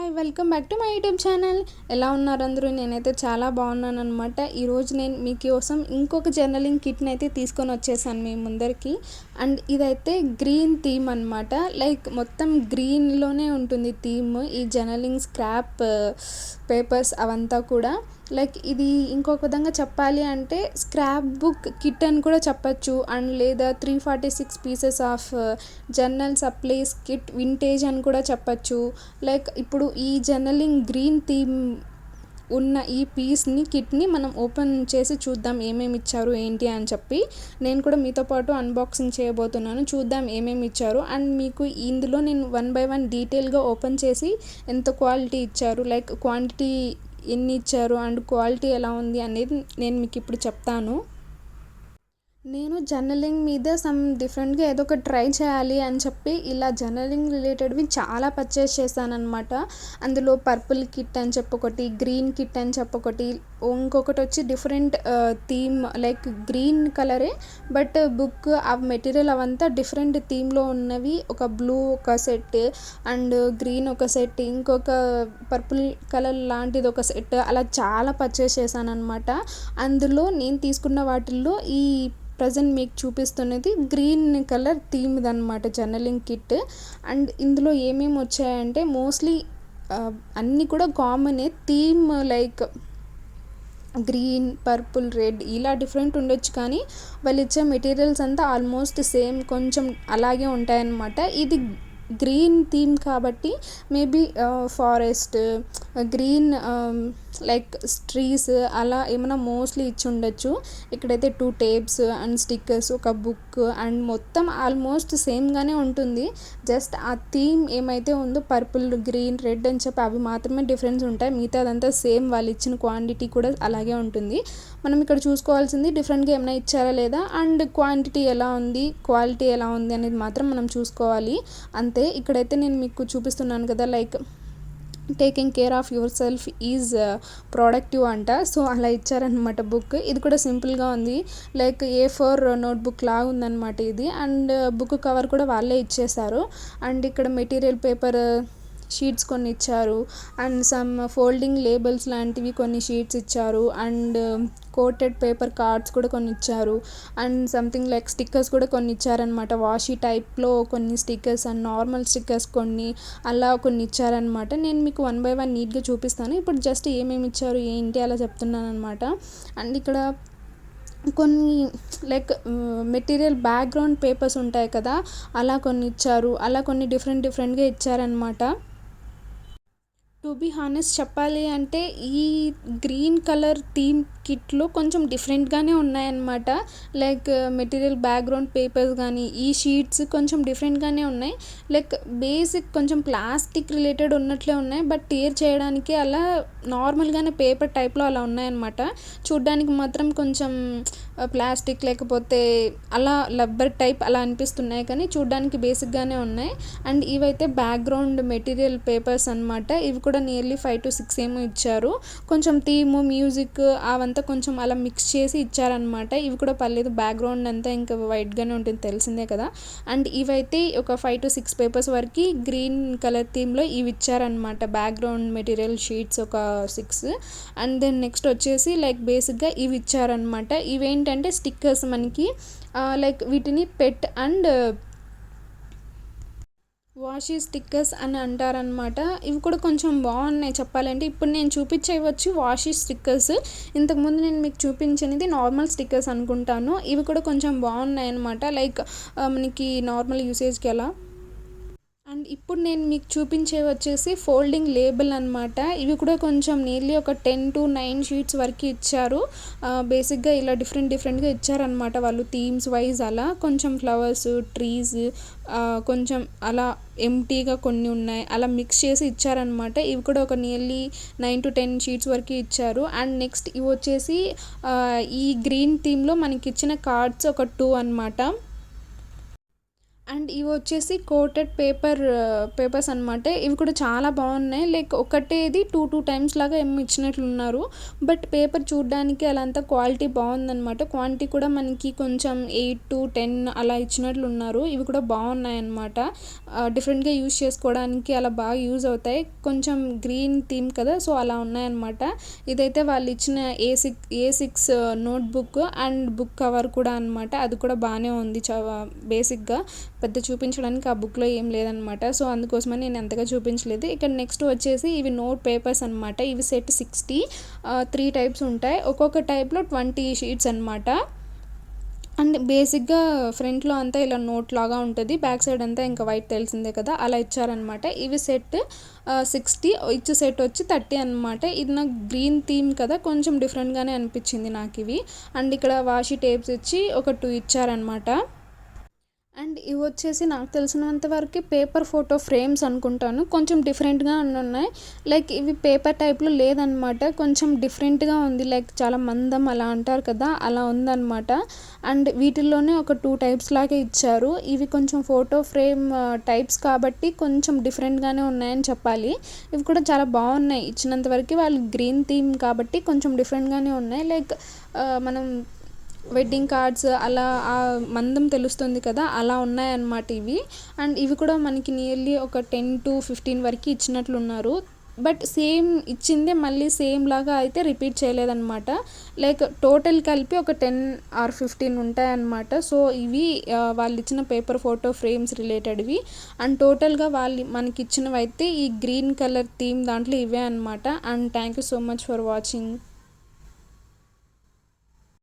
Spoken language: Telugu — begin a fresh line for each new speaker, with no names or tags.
Hi welcome back to my YouTube channel. ఎలా ఉన్నారు అందరూ? నేనైతే చాలా బాగున్నాను అనమాట. ఈరోజు నేను మీకోసం ఇంకొక జర్నలింగ్ కిట్ని అయితే తీసుకొని వచ్చేసాను మీ ముందరికి. అండ్ ఇదైతే గ్రీన్ థీమ్ అనమాట. లైక్ మొత్తం గ్రీన్లోనే ఉంటుంది థీమ్. ఈ జర్నలింగ్ స్క్రాప్ పేపర్స్ అవంతా కూడా లైక్ ఇది ఇంకొక విధంగా చెప్పాలి అంటే స్క్రాప్ బుక్ కిట్ అని కూడా చెప్పచ్చు. అండ్ లేదా 346 pieces of journal supplies kit vintage అని కూడా చెప్పచ్చు. లైక్ ఇప్పుడు ఈ జర్నలింగ్ గ్రీన్ థీమ్ ఉన్న ఈ పీస్ని కిట్ని మనం ఓపెన్ చేసి చూద్దాం ఏమేమి ఇచ్చారు ఏంటి అని చెప్పి. నేను కూడా మీతో పాటు అన్బాక్సింగ్ చేయబోతున్నాను. చూద్దాం ఏమేమి ఇచ్చారు. అండ్ మీకు ఇందులో నేను 1 by 1 డీటెయిల్గా ఓపెన్ చేసి ఎంత క్వాలిటీ ఇచ్చారు, లైక్ క్వాంటిటీ ఎన్ని ఇచ్చారు అండ్ క్వాలిటీ ఎలా ఉంది అనేది నేను మీకు ఇప్పుడు చెప్తాను. నేను జర్నలింగ్ మీద డిఫరెంట్గా ఏదో ఒక ట్రై చేయాలి అని చెప్పి ఇలా జర్నలింగ్ రిలేటెడ్వి చాలా పర్చేస్ చేశానమాట. అందులో పర్పుల్ కిట్ అని చెప్పి ఒకటి, గ్రీన్ కిట్ అని చెప్పి ఒకటి, ఇంకొకటి వచ్చి డిఫరెంట్ థీమ్ లైక్ గ్రీన్ కలరే బట్ బుక్ ఆ మెటీరియల్ అవంతా డిఫరెంట్ థీమ్లో ఉన్నవి. ఒక బ్లూ ఒక సెట్ అండ్ గ్రీన్ ఒక సెట్, ఇంకొక పర్పుల్ కలర్ లాంటిది ఒక సెట్, అలా చాలా పర్చేస్ చేశానమాట. అందులో నేను తీసుకున్న వాటిల్లో ఈ ప్రజెంట్ మీకు చూపిస్తున్నది గ్రీన్ కలర్ థీమ్ది అనమాట జర్నలింగ్ కిట్. అండ్ ఇందులో ఏమేమి వచ్చాయంటే మోస్ట్లీ అన్నీ కూడా కామనే theme, like green purple red ఇలా డిఫరెంట్ ఉండొచ్చు కానీ వాళ్ళు ఇచ్చే మెటీరియల్స్ అంతా ఆల్మోస్ట్ సేమ్, కొంచెం అలాగే ఉంటాయన్నమాట. ఇది గ్రీన్ థీమ్ కాబట్టి maybe forest green like trees అలా ఏమైనా మోస్ట్లీ ఇచ్చి ఉండొచ్చు. ఇక్కడైతే 2 టేప్స్ అండ్ స్టిక్కర్స్, ఒక బుక్ అండ్ మొత్తం ఆల్మోస్ట్ సేమ్గానే ఉంటుంది. జస్ట్ ఆ థీమ్ ఏమైతే ఉందో పర్పుల్ గ్రీన్ రెడ్ అని చెప్పి అవి మాత్రమే డిఫరెన్స్ ఉంటాయి. మిగతా అదంతా సేమ్, వాళ్ళు ఇచ్చిన క్వాంటిటీ కూడా అలాగే ఉంటుంది. మనం ఇక్కడ చూసుకోవాల్సింది డిఫరెంట్గా ఏమైనా ఇచ్చారా లేదా అండ్ క్వాంటిటీ ఎలా ఉంది, క్వాలిటీ ఎలా ఉంది అనేది మాత్రం మనం చూసుకోవాలి అంతే. ఇక్కడైతే నేను మీకు చూపిస్తున్నాను కదా, like taking care of your self is productive అంట. సో అలా ఇచ్చారనమాట బుక్. ఇది కూడా సింపుల్గా ఉంది, లైక్ A4 నోట్బుక్ లాగా ఉందన్నమాట ఇది. అండ్ బుక్ కవర్ కూడా వాళ్ళే ఇచ్చేసారు. అండ్ ఇక్కడ మెటీరియల్ పేపర్ షీట్స్ కొన్ని ఇచ్చారు అండ్ సమ్ ఫోల్డింగ్ లేబుల్స్ లాంటివి కొన్ని షీట్స్ ఇచ్చారు. అండ్ కోటెడ్ పేపర్ కార్డ్స్ కూడా కొన్ని ఇచ్చారు. అండ్ సంథింగ్ లైక్ స్టిక్కర్స్ కూడా కొన్ని ఇచ్చారనమాట. వాషీ టైప్లో కొన్ని స్టిక్కర్స్ అండ్ నార్మల్ స్టిక్కర్స్ కొన్ని అలా కొన్ని ఇచ్చారనమాట. నేను మీకు 1 by 1 నీట్గా చూపిస్తాను. ఇప్పుడు జస్ట్ ఏమేమి ఇచ్చారు ఏంటి అలా చెప్తున్నాను అనమాట. అండ్ ఇక్కడ కొన్ని లైక్ మెటీరియల్ బ్యాక్గ్రౌండ్ పేపర్స్ ఉంటాయి కదా, అలా కొన్ని ఇచ్చారు. అలా కొన్ని డిఫరెంట్గా ఇచ్చారనమాట. టు బీ హానెస్ట్ చెప్పాలి అంటే ఈ గ్రీన్ కలర్ థీమ్ కిట్లో కొంచెం డిఫరెంట్గానే ఉన్నాయన్నమాట. లైక్ మెటీరియల్ బ్యాక్గ్రౌండ్ పేపర్స్ కానీ ఈ షీట్స్ కొంచెం డిఫరెంట్గానే ఉన్నాయి. లైక్ బేసిక్ కొంచెం ప్లాస్టిక్ రిలేటెడ్ ఉన్నట్లే ఉన్నాయి బట్ టేర్ చేయడానికి అలా నార్మల్గానే పేపర్ టైప్లో అలా ఉన్నాయన్నమాట. చూడ్డానికి మాత్రం కొంచెం ప్లాస్టిక్ లేకపోతే అలా రబ్బర్ టైప్ అలా అనిపిస్తున్నాయి కానీ చూడ్డానికి బేసిక్గానే ఉన్నాయి. అండ్ ఇవైతే బ్యాక్గ్రౌండ్ మెటీరియల్ పేపర్స్ అనమాట. ఇవి కూడా నియర్లీ 5 to 6 ఏమో ఇచ్చారు. కొంచెం థీమ్ మ్యూజిక్ అవంతా కొంచెం అలా మిక్స్ చేసి ఇచ్చారనమాట. ఇవి కూడా పర్లేదు, బ్యాక్గ్రౌండ్ అంతా ఇంకా వైట్గానే ఉంటుంది తెలిసిందే కదా. అండ్ ఇవైతే ఒక 5 to 6 పేపర్స్ వరకు గ్రీన్ కలర్ థీమ్లో ఇవి ఇచ్చారనమాట. బ్యాక్గ్రౌండ్ మెటీరియల్ షీట్స్ ఒక 6. అండ్ దెన్ నెక్స్ట్ వచ్చేసి లైక్ బేసిక్గా ఇవి ఇచ్చారనమాట. ఇవేంటంటే స్టిక్కర్స్ మనకి లైక్ వీటిని పెట్ అండ్ వాషీ స్టిక్కర్స్ అని అంటారనమాట. ఇవి కూడా కొంచెం బాగున్నాయి చెప్పాలంటే. ఇప్పుడు నేను చూపించేవచ్చు వాషీ స్టిక్కర్స్. ఇంతకుముందు నేను మీకు చూపించినది నార్మల్ స్టిక్కర్స్ అనుకుంటాను. ఇవి కూడా కొంచెం బాగున్నాయి అనమాట. లైక్ మనకి నార్మల్ యూసేజ్కి ఎలా. అండ్ ఇప్పుడు నేను మీకు చూపించే వచ్చేసి ఫోల్డింగ్ లేబుల్ అనమాట. ఇవి కూడా కొంచెం నియర్లీ ఒక 10 to 9 షీట్స్ వరకు ఇచ్చారు. బేసిక్గా ఇలా డిఫరెంట్గా ఇచ్చారనమాట వాళ్ళు థీమ్స్ వైజ్. అలా కొంచెం ఫ్లవర్స్, ట్రీస్, కొంచెం అలా ఎంటీగా కొన్ని ఉన్నాయి, అలా మిక్స్ చేసి ఇచ్చారనమాట. ఇవి కూడా ఒక నియర్లీ 9 to 10 షీట్స్ వరకు ఇచ్చారు. అండ్ నెక్స్ట్ ఇవి వచ్చేసి ఈ గ్రీన్ థీమ్లో మనకి ఇచ్చిన కార్డ్స్ ఒక 2 అనమాట. అండ్ ఇవి వచ్చేసి కోటెడ్ పేపర్స్ అనమాట. ఇవి కూడా చాలా బాగున్నాయి. లైక్ ఒకటేది టూ టైమ్స్ లాగా ఏమి ఇచ్చినట్లున్నారు. బట్ పేపర్ చూడడానికి అలా అంతా క్వాలిటీ బాగుందనమాట. క్వాంటిటీ కూడా మనకి కొంచెం 8 to 10 అలా ఇచ్చినట్లున్నారు. ఇవి కూడా బాగున్నాయి అనమాట. డిఫరెంట్గా యూజ్ చేసుకోవడానికి అలా బాగా యూజ్ అవుతాయి. కొంచెం గ్రీన్ థీమ్ కదా, సో అలా ఉన్నాయన్నమాట. ఇదైతే వాళ్ళు ఇచ్చిన A6 notebook and book cover కూడా అనమాట. అది కూడా బాగానే ఉంది బేసిక్గా. పెద్ద చూపించడానికి ఆ బుక్లో ఏం లేదనమాట. సో అందుకోసమని నేను అంతగా చూపించలేదు. ఇక్కడ నెక్స్ట్ వచ్చేసి ఇవి నోట్ పేపర్స్ అనమాట. ఇవి సెట్ 60, 3 టైప్స్ ఉంటాయి. ఒక్కొక్క టైప్లో 20 షీట్స్ అనమాట. అండ్ బేసిక్గా ఫ్రంట్లో అంతా ఇలా నోట్ లాగా ఉంటుంది, బ్యాక్ సైడ్ అంతా ఇంకా వైట్ తెలిసిందే కదా, అలా ఇచ్చారనమాట. ఇవి సెట్ 60, ఇచ్చే సెట్ వచ్చి 30 అనమాట. ఇది నాకు గ్రీన్ థీమ్ కదా, కొంచెం డిఫరెంట్గానే అనిపించింది నాకు ఇవి. అండ్ ఇక్కడ వాషీ టేప్స్ ఇచ్చి ఒక 2 ఇచ్చారనమాట. అండ్ ఇవి వచ్చేసి నాకు తెలిసినంత వరకు పేపర్ ఫోటో ఫ్రేమ్స్ అనుకుంటాను. కొంచెం డిఫరెంట్గా ఉన్నాయి. లైక్ ఇవి పేపర్ టైప్లో లేదనమాట, కొంచెం డిఫరెంట్గా ఉంది. లైక్ చాలా మందం అలా అంటారు కదా, అలా ఉందన్నమాట. అండ్ వీటిల్లోనే ఒక 2 టైప్స్ లాగా ఇచ్చారు. ఇవి కొంచెం ఫోటో ఫ్రేమ్ టైప్స్ కాబట్టి కొంచెం డిఫరెంట్గానే ఉన్నాయని చెప్పాలి. ఇవి కూడా చాలా బాగున్నాయి. ఇచ్చినంత వరకు వాళ్ళు గ్రీన్ థీమ్ కాబట్టి కొంచెం డిఫరెంట్గానే ఉన్నాయి. లైక్ మనం వెడ్డింగ్ కార్డ్స్ అలా ఆ మందం తెలుస్తుంది కదా, అలా ఉన్నాయన్నమాట ఇవి. అండ్ ఇవి కూడా మనకి నియర్లీ ఒక 10 to 15 వరకు ఇచ్చినట్లున్నారు. బట్ సేమ్ ఇచ్చిందే మళ్ళీ సేమ్ లాగా అయితే రిపీట్ చేయలేదన్నమాట. లైక్ టోటల్ కలిపి ఒక 10 or 15 ఉంటాయన్నమాట. సో ఇవి వాళ్ళు ఇచ్చిన పేపర్ ఫోటో ఫ్రేమ్స్ రిలేటెడ్వి. అండ్ టోటల్గా వాళ్ళు మనకి ఇచ్చినవి అయితే ఈ గ్రీన్ కలర్ థీమ్ దాంట్లో ఇవే అనమాట. And thank you so much for watching.